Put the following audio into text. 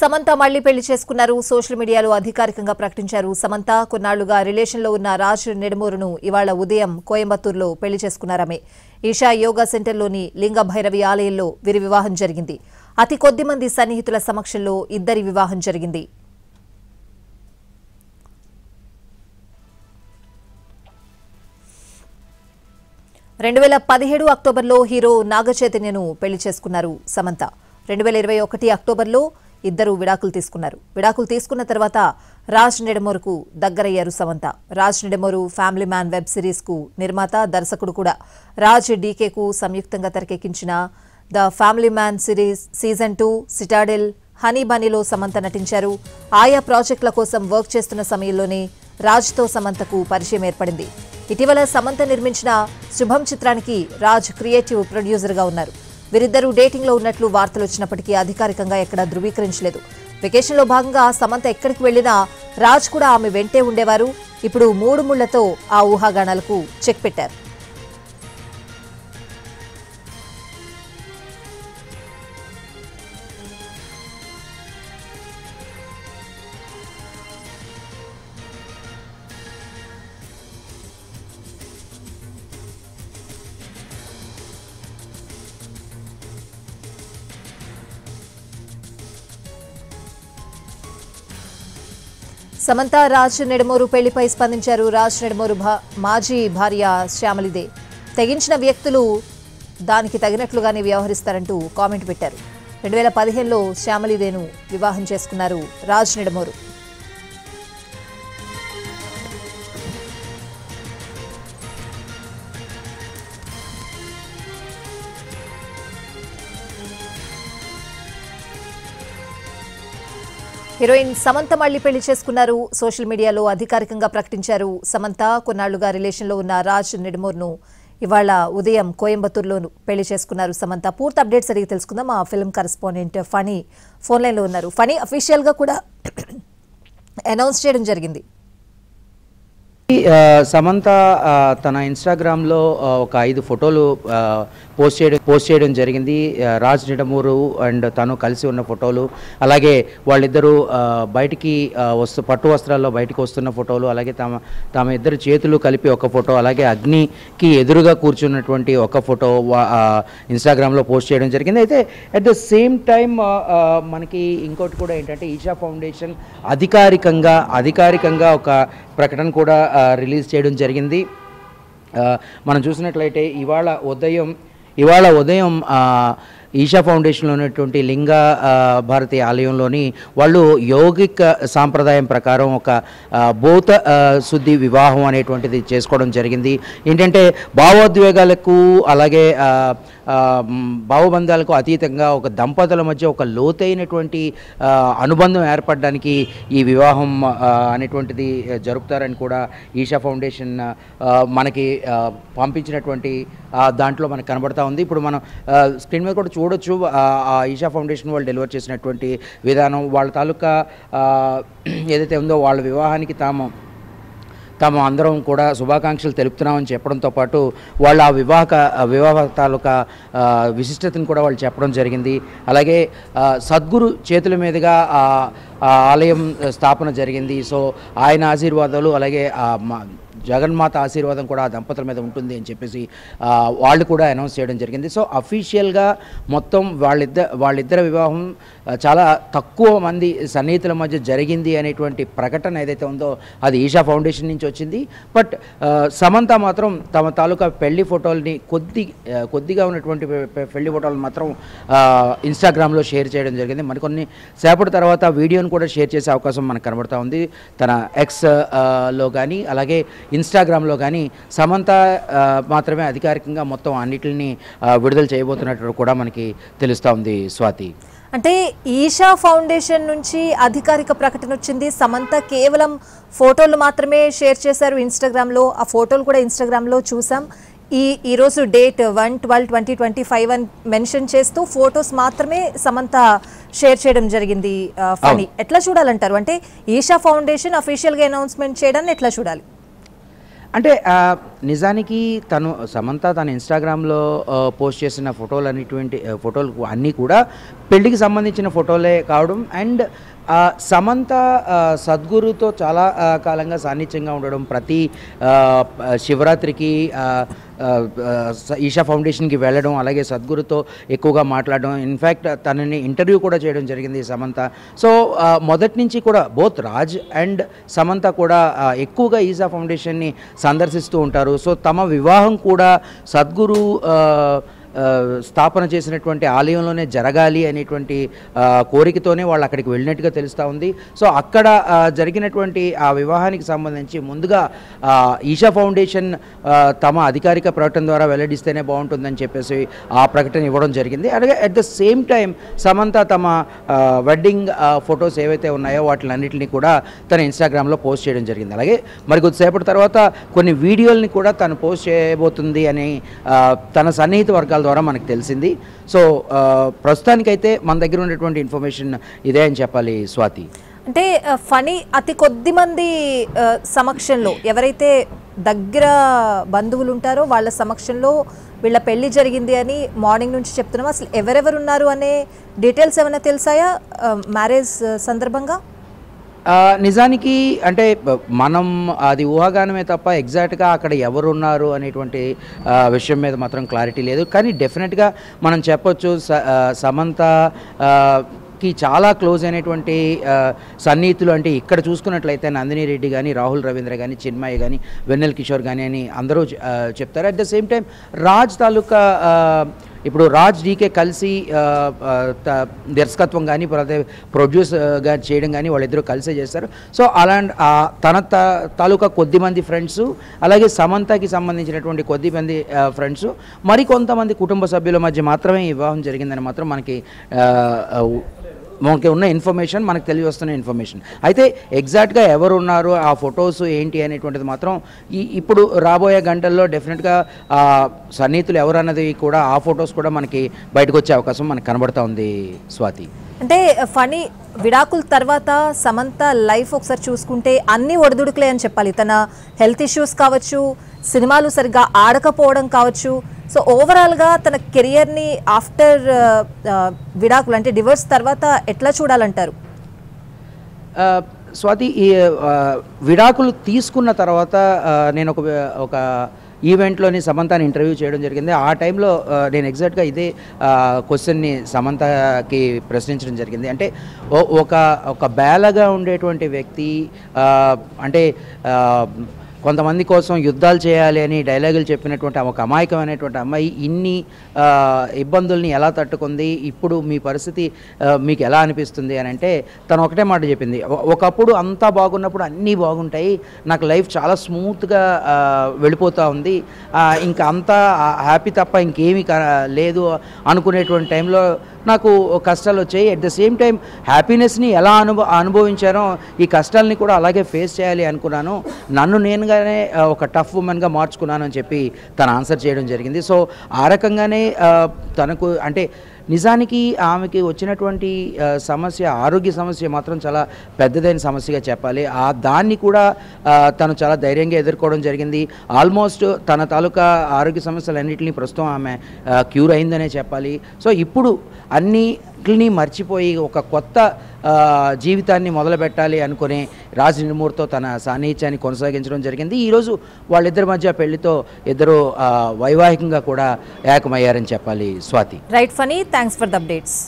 సమంత మళ్లీ పెళ్లి చేసుకున్నారు. సోషల్ మీడియాలో అధికారికంగా ప్రకటించారు. సమంత కొన్నాళ్లుగా రిలేషన్లో ఉన్న రాజ్ నెడమూరును ఇవాళ ఉదయం కోయంబత్తూరులో పెళ్లి చేసుకున్నారామె. ఈషా యోగా సెంటర్లోని లింగ భైరవి ఆలయంలో వీరి వివాహం జరిగింది. అతి కొద్ది మంది సన్నిహితుల సమక్షంలో ఇద్దరి వివాహం జరిగింది. అక్టోబర్లో హీరో నాగచైతన్యను పెళ్లి చేసుకున్నారు సమంత. 2021 అక్టోబర్లో ఇద్దరు విడాకులు తీసుకున్నారు. విడాకులు తీసుకున్న తర్వాత రాజ్ నెడమూరుకు దగ్గరయ్యారు Samantha. Raj Nidimoru family man web series కు నిర్మాత, దర్శకుడు కూడా. రాజ్ డీకేకు సంయుక్తంగా తెరకెక్కించిన the family man series season 2, Citadel, honey బనీలో సమంత నటించారు. ఆయా ప్రాజెక్టుల కోసం వర్క్ చేస్తున్న సమయంలోనే రాజ్తో సమంతకు పరిచయం ఏర్పడింది. ఇటీవల సమంత నిర్మించిన శుభం చిత్రానికి రాజ్ క్రియేటివ్ ప్రొడ్యూసర్గా ఉన్నారు. వీరిద్దరూ డేటింగ్లో ఉన్నట్లు వార్తలు వచ్చినప్పటికీ అధికారికంగా ఎక్కడా ధృవీకరించలేదు. వెకేషన్లో భాగంగా సమంత ఎక్కడికి వెళ్లినా రాజ్ కూడా ఆమె వెంటే ఉండేవారు. ఇప్పుడు 3 ముళ్లతో ఆ ఊహాగానాలకు చెక్ పెట్టారు. సమంత రాజ్ నెడమూరు పెళ్లిపై స్పందించారు. రాజ్ నెడమూరు మాజీ భార్య శ్యామలిదే. తెగించిన వ్యక్తులు దానికి తగినట్లుగానే వ్యవహరిస్తారంటూ కామెంట్ పెట్టారు. 2015లో శ్యామలిదేను వివాహం చేసుకున్నారు రాజ్ నెడమూరు. హీరోయిన్ సమంత మళ్లీ పెళ్లి చేసుకున్నారు. సోషల్ మీడియాలో అధికారికంగా ప్రకటించారు. సమంత కొన్నాళ్లుగా రిలేషన్లో ఉన్న రాజ్ నెడమూరును ఇవాళ ఉదయం కోయంబత్తూరులో పెళ్లి చేసుకున్నారు సమంత. పూర్తి అప్డేట్స్ అడిగి తెలుసుకుందాం. ఆ ఫిల్మ్ కరెస్పాండెంట్ ఫణి ఫోన్ లైన్లో ఉన్నారు. ఫణి, అఫీషియల్ గా కూడా అనౌన్స్ చేయడం జరిగింది. సమంత తన ఇన్స్టాగ్రామ్లో ఒక 5 ఫోటోలు పోస్ట్ చేయడం జరిగింది. రాజ్ నెడమూరు అండ్ తను కలిసి ఉన్న ఫోటోలు, అలాగే వాళ్ళిద్దరూ బయటికి పట్టు వస్త్రాల్లో బయటికి వస్తున్న ఫోటోలు, అలాగే తమ ఇద్దరు చేతులు కలిపి ఒక ఫోటో, అలాగే అగ్నికి ఎదురుగా కూర్చున్నటువంటి ఒక ఫోటో ఇన్స్టాగ్రామ్లో పోస్ట్ చేయడం జరిగింది. అయితే అట్ ద సేమ్ టైం మనకి ఇంకోటి కూడా ఏంటంటే ఈషా ఫౌండేషన్ అధికారికంగా ఒక ప్రకటన కూడా రిలీజ్ చేయడం జరిగింది. మనం చూసినట్లయితే ఇవాళ ఉదయం ఈషా ఫౌండేషన్లో ఉన్నటువంటి లింగ భారతి ఆలయంలోని వాళ్ళు యోగిక సాంప్రదాయం ప్రకారం ఒక భూత శుద్ధి వివాహం అనేటువంటిది చేసుకోవడం జరిగింది. ఏంటంటే భావోద్వేగాలకు అలాగే భావబంధాలకు అతీతంగా ఒక దంపతుల మధ్య ఒక లోతైనటువంటి అనుబంధం ఏర్పడడానికి ఈ వివాహం అనేటువంటిది జరుపుతారని కూడా ఈషా ఫౌండేషన్ మనకి పంపించినటువంటి దాంట్లో మనకు కనబడతా ఉంది. ఇప్పుడు మనం స్క్రీన్ మీద కూడా చూడొచ్చు. ఈషా ఫౌండేషన్ వాళ్ళు డెలివర్ చేసినటువంటి విధానం, వాళ్ళ తాలూకా ఏదైతే ఉందో వాళ్ళ వివాహానికి తాము అందరం కూడా శుభాకాంక్షలు తెలుపుతున్నామని చెప్పడంతో పాటు వాళ్ళ వివాహ తాలూకా విశిష్టతను కూడా వాళ్ళు చెప్పడం జరిగింది. అలాగే సద్గురు చేతుల మీదుగా ఆలయం స్థాపన జరిగింది. సో ఆయన ఆశీర్వాదాలు అలాగే జగన్మాత ఆశీర్వాదం కూడా ఆ దంపతుల మీద ఉంటుంది అని చెప్పేసి వాళ్ళు కూడా అనౌన్స్ చేయడం జరిగింది. సో అఫీషియల్గా మొత్తం వాళ్ళిద్దరి వివాహం చాలా తక్కువ మంది సన్నిహితుల మధ్య జరిగింది అనేటువంటి ప్రకటన ఏదైతే ఉందో అది ఈషా ఫౌండేషన్ నుంచి వచ్చింది. బట్ సమంత మాత్రం తమ తాలూకా పెళ్లి ఫోటోల్ని కొద్దిగా ఉన్నటువంటి పెళ్లి ఫోటోలను మాత్రం ఇన్స్టాగ్రామ్లో షేర్ చేయడం జరిగింది. మరికొన్ని సేపటి తర్వాత వీడియోను కూడా షేర్ చేసే అవకాశం మనకు కనబడుతూ ఉంది. తన ఎక్స్లో కానీ అలాగే ఇన్స్టాగ్రామ్లో కానీ సమంత మాత్రమే అధికారికంగా మొత్తం అన్నిటిని విడుదల చేయబోతున్నట్టు కూడా మనకి తెలుస్తూ ఉంది. స్వాతి, అంటే ఈషా ఫౌండేషన్ నుంచి అధికారిక ప్రకటన వచ్చింది. సమంత కేవలం ఫోటోలు మాత్రమే షేర్ చేశారు ఇన్స్టాగ్రామ్లో. ఆ ఫోటోలు కూడా ఇన్స్టాగ్రామ్లో చూసాం. ఈరోజు డేట్ 1/12/2025 అని మెన్షన్ చేస్తూ ఫొటోస్ మాత్రమే సమంత షేర్ చేయడం జరిగింది. ఫనీ, ఎట్లా చూడాలంటారు? అంటే ఈషా ఫౌండేషన్ అఫీషియల్గా అనౌన్స్మెంట్ చేయడాన్ని ఎట్లా చూడాలి? అంటే నిజానికి సమంత తన ఇన్స్టాగ్రామ్లో పోస్ట్ చేసిన ఫోటోలు అన్నీ కూడా పెళ్లికి సంబంధించిన ఫోటోలే కావడం అండ్ సమంత సద్గురుతో చాలా కాలంగా సాన్నిధ్యంగా ఉండడం, ప్రతి శివరాత్రికి ఈషా ఫౌండేషన్కి వెళ్ళడం, అలాగే సద్గురుతో ఎక్కువగా మాట్లాడడం, ఇన్ఫ్యాక్ట్ తనని ఇంటర్వ్యూ కూడా చేయడం జరిగింది సమంత. సో మొదటి నుంచి కూడా బోత్ రాజ్ అండ్ సమంత కూడా ఎక్కువగా ఈషా ఫౌండేషన్ని సందర్శిస్తూ ఉంటారు. సో తమ వివాహం కూడా సద్గురు స్థాపన చేసినటువంటి ఆలయంలోనే జరగాలి అనేటువంటి కోరికతోనే వాళ్ళు అక్కడికి వెళ్ళినట్టుగా తెలుస్తూ ఉంది. సో అక్కడ జరిగినటువంటి ఆ వివాహానికి సంబంధించి ముందుగా ఈషా ఫౌండేషన్ తమ అధికారిక ప్రకటన ద్వారా వెల్లడిస్తేనే బాగుంటుందని చెప్పేసి ఆ ప్రకటన ఇవ్వడం జరిగింది. అలాగే at the same time Samantha తమ వెడ్డింగ్ ఫొటోస్ ఏవైతే ఉన్నాయో వాటిలన్నింటినీ కూడా తన ఇన్స్టాగ్రామ్లో పోస్ట్ చేయడం జరిగింది. అలాగే మరి కొద్దిసేపటి తర్వాత కొన్ని వీడియోల్ని కూడా తను పోస్ట్ చేయబోతుంది అని తన సన్నిహిత వర్గాల ద్వారా మనకు తెలిసింది. సో ప్రస్తుతానికైతే మన దగ్గర ఉన్నటువంటి ఇన్ఫర్మేషన్ ఇదే అని చెప్పాలి స్వాతి. అంటే ఫనీ అతి కొద్ది మంది సమక్షంలో ఎవరైతే దగ్గర బంధువులు ఉంటారో వాళ్ళ సమక్షంలో వీళ్ళ పెళ్లి జరిగింది అని మార్నింగ్ నుంచి చెప్తున్నాం. అసలు ఎవరెవరు ఉన్నారు అనే డీటెయిల్స్ ఏమైనా తెలిసాయా మ్యారేజ్ సందర్భంగా? నిజానికి అంటే మనం అది ఊహాగానమే తప్ప ఎగ్జాక్ట్గా అక్కడ ఎవరున్నారు అనేటువంటి విషయం మీద మాత్రం క్లారిటీ లేదు. కానీ డెఫినెట్గా మనం చెప్పొచ్చు సమంత కి చాలా క్లోజ్ అయినటువంటి సన్నిహితులు అంటే ఇక్కడ చూసుకున్నట్లయితే నందిని రెడ్డి కానీ, రాహుల్ రవీంద్ర కానీ, చిన్మయ్య కానీ, వెన్నెల్ కిషోర్ కానీ అని అందరూ చెప్తారు. At the same time Raj తాలూకా ఇప్పుడు రాజ్ డీకే కలిసి దర్శకత్వం కానీ ప్రొడ్యూస్గా చేయడం కానీ వాళ్ళిద్దరూ కలిసే చేస్తారు. సో అలాంటి తన తాలూకా కొద్దిమంది ఫ్రెండ్స్, అలాగే సమంతకి సంబంధించినటువంటి కొద్దిమంది ఫ్రెండ్స్, మరికొంతమంది కుటుంబ సభ్యుల మధ్య మాత్రమే ఈ వివాహం జరిగిందని మాత్రం మనకి ఉన్న ఇన్ఫర్మేషన్, మనకు తెలియవస్తున్న ఇన్ఫర్మేషన్. అయితే ఎగ్జాక్ట్గా ఎవరు ఉన్నారు, ఆ ఫొటోస్ ఏంటి అనేటువంటిది మాత్రం ఇప్పుడు రాబోయే గంటల్లో డెఫినెట్గా సన్నిహితులు ఎవరు అన్నది కూడా, ఆ ఫొటోస్ కూడా మనకి బయటకు వచ్చే అవకాశం మనకు కనబడుతూ ఉంది స్వాతి. అంటే ఫనీ విడాకుల తర్వాత సమంత లైఫ్ ఒకసారి చూసుకుంటే అన్ని ఒడిదుడుకులే అని చెప్పాలి. తన హెల్త్ ఇష్యూస్ కావచ్చు, సినిమాలు సరిగ్గా ఆడకపోవడం కావచ్చు. సో ఓవరాల్గా తన కెరియర్ని ఆఫ్టర్ విడాకులు అంటే డివోర్స్ తర్వాత ఎట్లా చూడాలంటారు? స్వాతి, ఈ విడాకులు తీసుకున్న తర్వాత నేను ఒక ఈవెంట్లోని సమంతని ఇంటర్వ్యూ చేయడం జరిగింది. ఆ టైంలో నేను ఎగ్జాక్ట్గా ఇదే క్వశ్చన్ని సమంతకి ప్రశ్నించడం జరిగింది. అంటే ఒక బేలగా ఉండేటువంటి వ్యక్తి అంటే కొంతమంది కోసం యుద్ధాలు చేయాలి అని డైలాగులు చెప్పినటువంటి ఒక అమాయకమైనటువంటి అమ్మాయి ఇన్ని ఇబ్బందుల్ని ఎలా తట్టుకుంది, ఇప్పుడు మీ పరిస్థితి మీకు ఎలా అనిపిస్తుంది అని అంటే తను ఒకటే మాట చెప్పింది. ఒకప్పుడు అంతా బాగున్నప్పుడు అన్నీ బాగుంటాయి, నాకు లైఫ్ చాలా స్మూత్గా వెళ్ళిపోతూ ఉంది, ఇంకా అంతా హ్యాపీ తప్ప ఇంకేమీ లేదు అనుకునేటువంటి టైంలో నాకు కష్టాలు వచ్చాయి. అట్ ద సేమ్ టైం హ్యాపీనెస్ని ఎలా అనుభవించానో ఈ కష్టాలని కూడా అలాగే ఫేస్ చేయాలి అనుకున్నాను, నన్ను నేనుగానే ఒక టఫ్ ఉమెన్గా మార్చుకున్నాను అని చెప్పి తను ఆన్సర్ చేయడం జరిగింది. సో ఆ రకంగానే తనకు అంటే నిజానికి ఆమెకి వచ్చినటువంటి సమస్య, ఆరోగ్య సమస్య మాత్రం చాలా పెద్దదైన సమస్యగా చెప్పాలి. దాన్ని కూడా తను చాలా ధైర్యంగా ఎదుర్కోవడం జరిగింది. ఆల్మోస్ట్ తన తాలూకా ఆరోగ్య సమస్యలన్నింటినీ ప్రస్తుతం ఆమె క్యూర్ అయిందనే చెప్పాలి. సో ఇప్పుడు అన్నిటిని మర్చిపోయి ఒక కొత్త జీవితాన్ని మొదలుపెట్టాలి అనుకునే రాజ్ నిడుమూర్తో తన సాన్నిహిత్యాన్ని కొనసాగించడం జరిగింది. ఈరోజు వాళ్ళిద్దరి మధ్య పెళ్లితో ఇద్దరు వైవాహికంగా కూడా ఏకమయ్యారని చెప్పాలి Swathi. Right Phani, thanks for the updates.